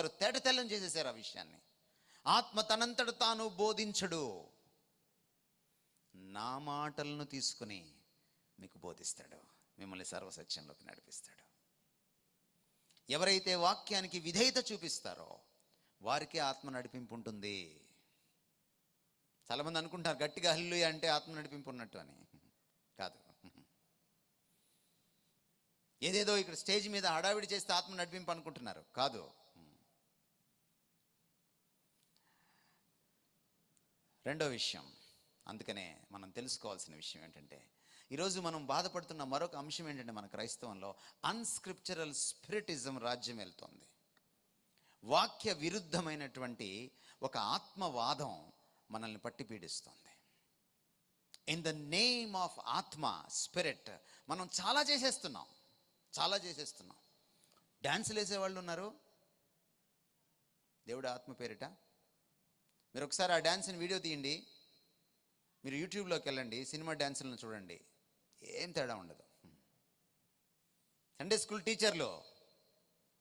వారు తేటతెల్లం చేసేసారు ఆ విషయాన్ని. ఆత్మ తనంతట తాను బోధించడు, నా మాటలను తీసుకుని మీకు బోధిస్తాడు, మిమ్మల్ని సర్వసత్యంలోకి నడిపిస్తాడు. ఎవరైతే వాక్యానికి విధేయత చూపిస్తారో వారికే ఆత్మ నడిపింపు ఉంటుంది. చాలామంది అనుకుంటారు గట్టిగా హల్లెలూయా అంటే ఆత్మ నడిపింపు ఉన్నట్టు అని. కాదు. ఏదేదో ఇక్కడ స్టేజ్ మీద హడావిడి చేస్తే ఆత్మ నడిపింపు అనుకుంటున్నారు. కాదు. రెండో విషయం, అందుకనే మనం తెలుసుకోవాల్సిన విషయం ఏంటంటే, ఈరోజు మనం బాధపడుతున్న మరొక అంశం ఏంటంటే, మన క్రైస్తవంలో అన్స్క్రిప్చరల్ స్పిరిటిజం రాజ్యం వెళ్తోంది. వాక్య విరుద్ధమైనటువంటి ఒక ఆత్మవాదం మనల్ని పట్టి పీడిస్తుంది. ఇన్ ద నేమ్ ఆఫ్ ఆత్మ, స్పిరిట్, మనం చాలా చేసేస్తున్నాం. డ్యాన్సులు వేసేవాళ్ళు ఉన్నారు దేవుడి ఆత్మ పేరిట. మీరు ఒకసారి ఆ డ్యాన్స్ని వీడియో తీయండి, మీరు యూట్యూబ్లోకి వెళ్ళండి, సినిమా డ్యాన్సులను చూడండి, ఏం తేడా ఉండదు. సండే స్కూల్ టీచర్లు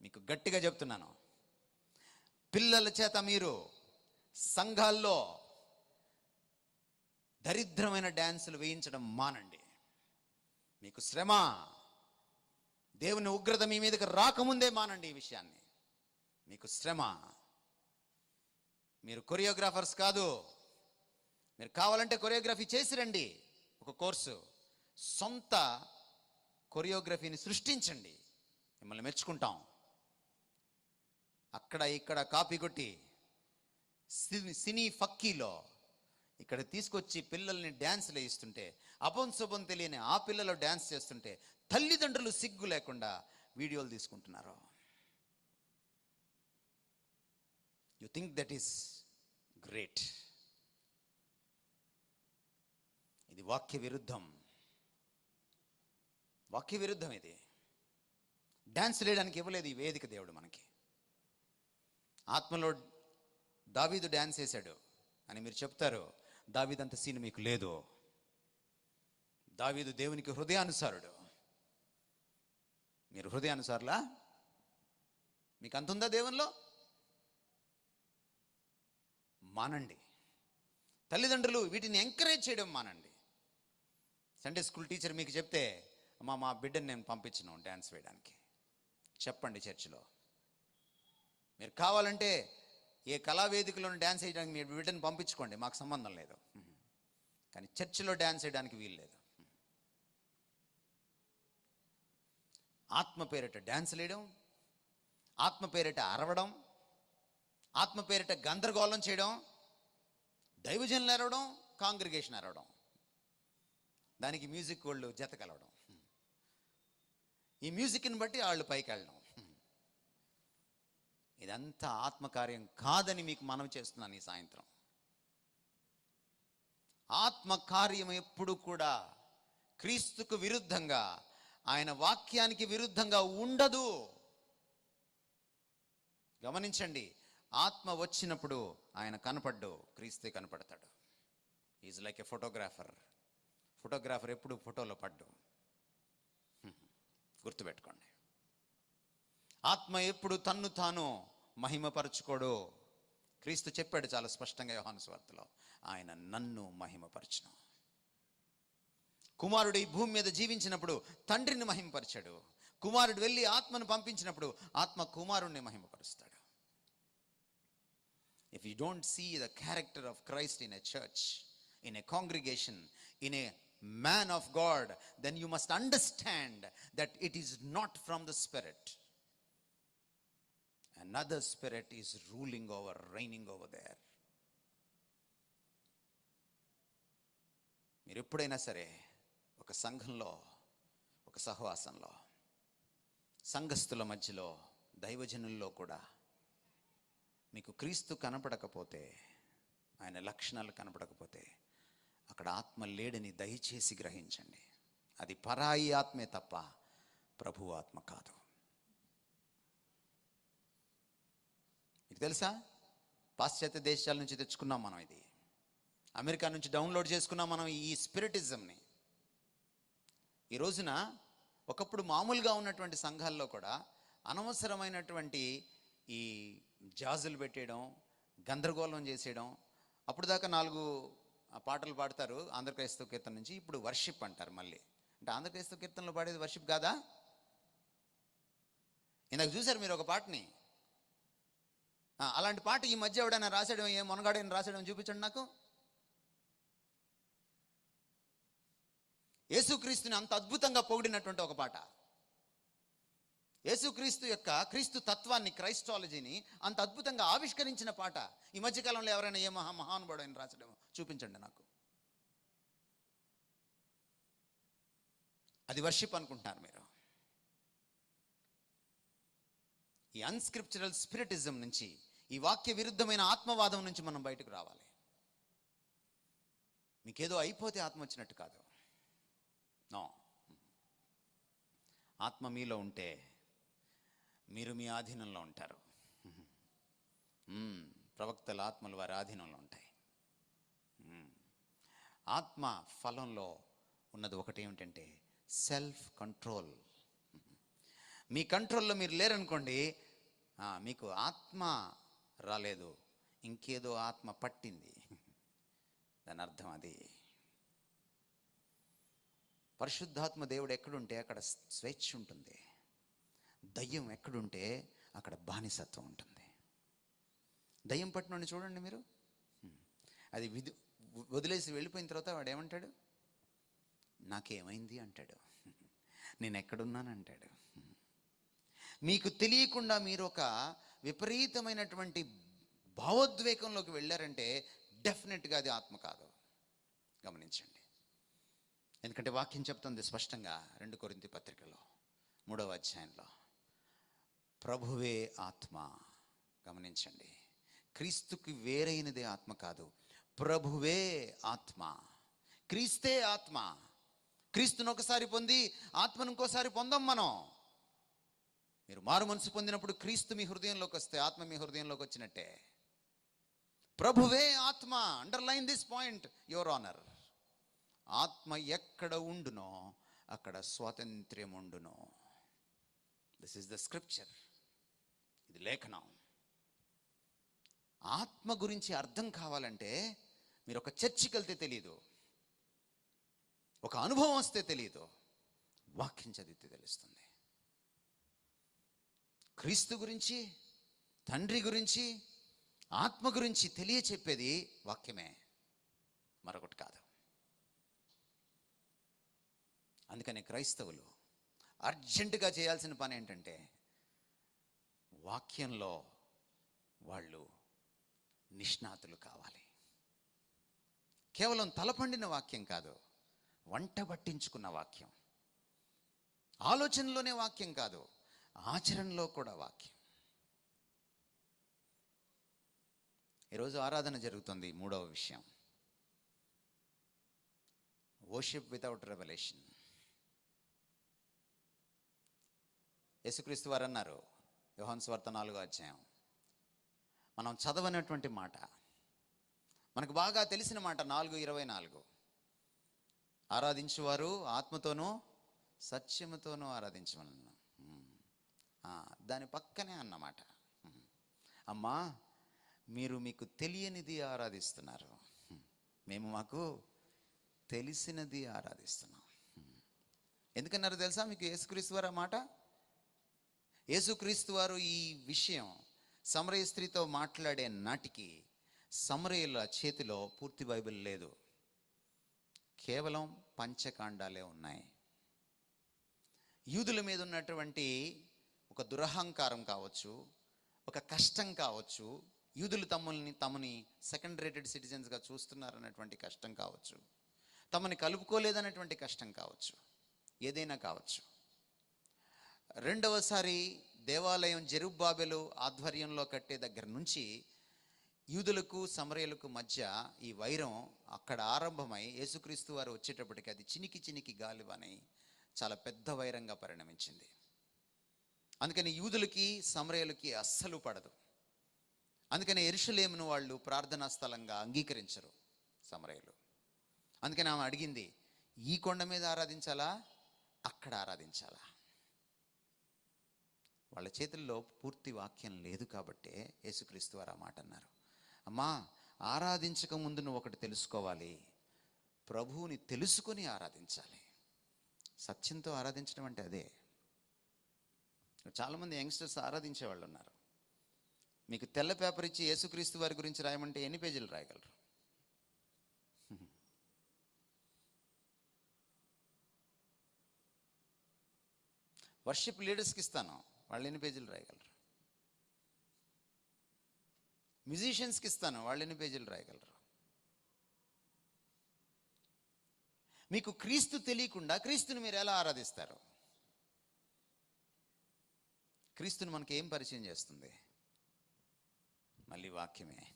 మీకు గట్టిగా చెప్తున్నాను, పిల్లల చేత మీరు సంఘాల్లో దరిద్రమైన డ్యాన్సులు వేయించడం మానండి. మీకు శ్రమ, దేవుని ఉగ్రత మీ మీదకి రాకముందే మానండి ఈ విషయాన్ని. మీకు శ్రమ. మీరు కొరియోగ్రాఫర్స్ కాదు. మీరు కావాలంటే కొరియోగ్రఫీ చేసి రండి, ఒక కోర్సు, సొంత కొరియోగ్రఫీని సృష్టించండి, మిమ్మల్ని మెచ్చుకుంటాం. అక్కడ ఇక్కడ కాపీ కొట్టి సినీ ఫక్కీలో ఇక్కడ తీసుకొచ్చి పిల్లల్ని డ్యాన్స్లు వేయిస్తుంటే, అపంశుభం తెలియని ఆ పిల్లలు డ్యాన్స్ చేస్తుంటే తల్లిదండ్రులు సిగ్గు లేకుండా వీడియోలు తీసుకుంటున్నారు. You think that is great. ఇది వాక్య విరుద్ధం. ఇది డ్యాన్స్ వేయడానికి ఇవ్వలేదు ఈ వేదిక దేవుడు మనకి. ఆత్మలో దావీదు డ్యాన్స్ వేశాడు అని మీరు చెప్తారు. దావీదు అంత సీన్ మీకు లేదు. దావీదు దేవునికి హృదయానుసారుడు. మీరు హృదయానుసారులా? మీకు అంత ఉందా దేవునిలో? మానండి. తల్లిదండ్రులు వీటిని ఎంకరేజ్ చేయడం మానండి. సండే స్కూల్ టీచర్ మీకు చెప్తే, అమ్మా మా బిడ్డని నేను పంపించను డ్యాన్స్ వేయడానికి, చెప్పండి చర్చిలో. మీరు కావాలంటే ఏ కళావేదికలో డ్యాన్స్ వేయడానికి మీ బిడ్డని పంపించుకోండి, మాకు సంబంధం లేదు. కానీ చర్చిలో డ్యాన్స్ వేయడానికి వీలు లేదు. ఆత్మ పేరిట డ్యాన్స్ వేయడం, ఆత్మ పేరిట అరవడం, ఆత్మ పేరిట గందరగోళం చేయడం, దైవజనులు అరవడం, కాంగ్రిగేషన్ అరవడం, దానికి మ్యూజిక్ వాళ్ళు జత కలవడం, ఈ మ్యూజిక్ని బట్టి వాళ్ళు పైకి వెళ్ళడం, ఇదంతా ఆత్మకార్యం కాదని మీకు మనవి చేస్తున్నాను ఈ సాయంత్రం. ఆత్మకార్యం ఎప్పుడు కూడా క్రీస్తుకు విరుద్ధంగా, ఆయన వాక్యానికి విరుద్ధంగా ఉండదు. గమనించండి, ఆత్మ వచ్చినప్పుడు ఆయన కనపడ్డు, క్రీస్తే కనపడతాడు. ఈజ్ లైక్ ఎ ఫోటోగ్రాఫర్ ఎప్పుడు ఫోటోలో పడ్డు. గుర్తుపెట్టుకోండి. ఆత్మ ఎప్పుడు తన్ను తాను మహిమపరచుకోడు. క్రీస్తు చెప్పాడు చాలా స్పష్టంగా యోహాను సువార్తలో, ఆయన నన్ను మహిమపరచును. కుమారుడు ఈ భూమి మీద జీవించినప్పుడు తండ్రిని మహిమపరిచాడు. కుమారుడు వెళ్ళి ఆత్మను పంపించినప్పుడు ఆత్మ కుమారుణ్ణి మహిమపరుస్తాడు. If you don't see the character of Christ in a church, in a congregation, in a man of God, then you must understand that it is not from the Spirit. Another spirit is reigning over there. మీరు ఎప్పుడైనా సరే ఒక సంఘంలో, ఒక సహవాసంలో, సంఘస్థుల మధ్యలో, దైవజనుల్లో కూడా మీకు క్రీస్తు కనపడకపోతే, ఆయన లక్షణాలు కనపడకపోతే అక్కడ ఆత్మ లేడని దయచేసి గ్రహించండి. అది పరాయి ఆత్మే తప్ప ప్రభు ఆత్మ కాదు. మీకు తెలుసా, పాశ్చాత్య దేశాల నుంచి తెచ్చుకున్నాం మనం. ఇది అమెరికా నుంచి డౌన్లోడ్ చేసుకున్నాం మనం ఈ స్పిరిటిజంని. ఈ రోజున ఒకప్పుడు మామూలుగా ఉన్నటువంటి సంఘాల్లో కూడా అనవసరమైనటువంటి ఈ జాజులు పెట్టేయడం, గందరగోళం చేసేయడం. అప్పుడు దాకా 4 పాటలు పాడతారు ఆంధ్ర క్రైస్తవ కీర్తన నుంచి, ఇప్పుడు వర్షిప్ అంటారు మళ్ళీ. అంటే ఆంధ్ర క్రైస్తవ కీర్తనలో పాడేది వర్షిప్ కాదా? ఇందాక చూశారు మీరు ఒక పాటని. అలాంటి పాట ఈ మధ్య ఎవడైనా రాసాడు, ఏ మొనగాడైనా రాసాడని చూపించండి నాకు. యేసుక్రీస్తుని అంత అద్భుతంగా పొగిడినటువంటి ఒక పాట, యేసుక్రీస్తు యొక్క క్రీస్తు తత్వాన్ని, క్రైస్టాలజీని అంత అద్భుతంగా ఆవిష్కరించిన పాట ఈ మధ్యకాలంలో ఎవరైనా ఏ మహానుభావుడు ఆయన రాసడేమో చూపించండి నాకు. అది వర్షిప్ అనుకుంటున్నారు మీరు. ఈ అన్స్క్రిప్చరల్ స్పిరిటిజం నుంచి, ఈ వాక్య విరుద్ధమైన ఆత్మవాదం నుంచి మనం బయటకు రావాలి. మీకేదో అయిపోతే ఆత్మ వచ్చినట్టు కాదు. నో, ఆత్మ మీలో ఉంటే మీరు మీ ఆధీనంలో ఉంటారు. ప్రవక్తల ఆత్మలు వారి ఆధీనంలో ఉంటాయి. ఆత్మ ఫలంలో ఉన్నది ఒకటి ఏమిటంటే సెల్ఫ్ కంట్రోల్. మీ కంట్రోల్లో మీరు లేరనుకోండి, మీకు ఆత్మ రాలేదు, ఇంకేదో ఆత్మ పట్టింది, దాని అర్థం అది. పరిశుద్ధాత్మ దేవుడు ఎక్కడుంటే అక్కడ స్వేచ్ఛ ఉంటుంది. దయ్యం ఎక్కడుంటే అక్కడ బానిసత్వం ఉంటుంది. దయ్యం పట్టినోడిని చూడండి మీరు, అది వదిలేసి వెళ్ళిపోయిన తర్వాత వాడు ఏమంటాడు? నాకేమైంది అంటాడు, నేను ఎక్కడున్నాను అంటాడు. మీకు తెలియకుండా మీరు ఒక విపరీతమైనటువంటి భావోద్వేగంలోకి వెళ్ళారంటే డెఫినెట్గా అది ఆత్మ కాదు. గమనించండి. ఎందుకంటే వాక్యం చెప్తుంది స్పష్టంగా 2 కొరింథీ పత్రికలో 3వ అధ్యాయంలో, ప్రభువే ఆత్మ. గమనించండి, క్రీస్తుకి వేరైనదే ఆత్మ కాదు, ప్రభువే ఆత్మ. క్రీస్తే ఆత్మ. క్రీస్తును ఒకసారి పొంది ఆత్మను ఇంకోసారి పొందాం మనం. మీరు మారు మనసు పొందినప్పుడు క్రీస్తు మీ హృదయంలోకి వస్తే ఆత్మ మీ హృదయంలోకి వచ్చినట్టే. ప్రభువే ఆత్మ. Underline this point your honour. ఆత్మ ఎక్కడ ఉండునో అక్కడ స్వాతంత్ర్యం ఉండును. This is the scripture. ఇది లేఖనం. ఆత్మ గురించి అర్థం కావాలంటే మీరు ఒక చర్చికి వెళ్తే తెలియదు, ఒక అనుభవం వస్తే తెలియదు, వాక్యం చదివితే తెలుస్తుంది. క్రీస్తు గురించి, తండ్రి గురించి, ఆత్మ గురించి తెలియచెప్పేది వాక్యమే, మరొకటి కాదు. అందుకని క్రైస్తవులు అర్జెంటుగా చేయాల్సిన పని ఏంటంటే వాక్యంలో వాళ్ళు నిష్ణాతులు కావాలి. కేవలం తలపండిన వాక్యం కాదు, వంట పట్టించుకున్న వాక్యం. ఆలోచనలోనే వాక్యం కాదు, ఆచరణలో కూడా వాక్యం. ఈరోజు ఆరాధన జరుగుతుంది. 3వ విషయం, వర్షిప్ వితౌట్ రెవల్యూషన్. యేసుక్రీస్తు వారు అన్నారు, యోహాను సువార్త 4వ అధ్యాయం, మనం చదవనటువంటి మాట, మనకు బాగా తెలిసిన మాట 4:24, ఆరాధించువారు ఆత్మతోనూ సత్యముతోనూ ఆరాధించమన్నాను. దాని పక్కనే అన్నమాట, అమ్మా మీరు మీకు తెలియనిది ఆరాధిస్తున్నారు, మేము మాకు తెలిసినది ఆరాధిస్తున్నాం. ఎందుకన్నారు తెలుసా మీకు యేసుక్రీస్తు వారు ఆ మాట? యేసుక్రీస్తు వారు ఈ విషయం సమరయ స్త్రీతో మాట్లాడే నాటికి సమరయుల చేతిలో పూర్తి బైబిల్ లేదు, కేవలం పంచకాండాలే ఉన్నాయి. యూదుల మీద ఉన్నటువంటి ఒక దురహంకారం కావచ్చు, ఒక కష్టం కావచ్చు, యూదులు తమని సెకండ్ రేటెడ్ సిటిజన్స్గా చూస్తున్నారన్నటువంటి కష్టం కావచ్చు, తమని కలుపుకోలేదన్నటువంటి కష్టం కావచ్చు, ఏదైనా కావచ్చు. రెండవసారి దేవాలయం జెరుబ్బాబెలు ఆధ్వర్యంలో కట్టే దగ్గర నుంచి యూదులకు సమరయులకు మధ్య ఈ వైరం అక్కడ ఆరంభమై యేసుక్రీస్తు వారు వచ్చేటప్పటికి అది చినికి గాలివానై చాలా పెద్ద వైరంగా పరిణమించింది. అందుకని యూదులకి సమరయులకి అస్సలు పడదు. అందుకని యెరూషలేమును వాళ్ళు ప్రార్థనా స్థలంగా అంగీకరించరు సమరయులు. అందుకని ఆమె అడిగింది, ఈ కొండ మీద ఆరాధించాలా, అక్కడ ఆరాధించాలా? వాళ్ళ చేతుల్లో పూర్తి వాక్యం లేదు కాబట్టే యేసుక్రీస్తు వారు ఆ మాట అన్నారు. అమ్మా, ఆరాధించక ముందు నువ్వు ఒకటి తెలుసుకోవాలి, ప్రభువుని తెలుసుకొని ఆరాధించాలి. సత్యంతో ఆరాధించడం అంటే అదే. చాలామంది యంగ్స్టర్స్ ఆరాధించే వాళ్ళు ఉన్నారు. మీకు తెల్ల పేపర్ ఇచ్చి యేసుక్రీస్తు వారి గురించి రాయమంటే ఎన్ని పేజీలు రాయగలరు? వర్షిప్ లీడర్స్కి ఇస్తాను, వాళ్ళు ఎన్ని పేజీలు రాయగలరు? మ్యూజిషియన్స్కి ఇస్తాను, వాళ్ళు ఎన్ని పేజీలు రాయగలరు? మీకు క్రీస్తు తెలియకుండా క్రీస్తుని మీరు ఎలా ఆరాధిస్తారు? క్రీస్తుని మనకి ఏం పరిచయం చేస్తుంది? మళ్ళీ వాక్యమే.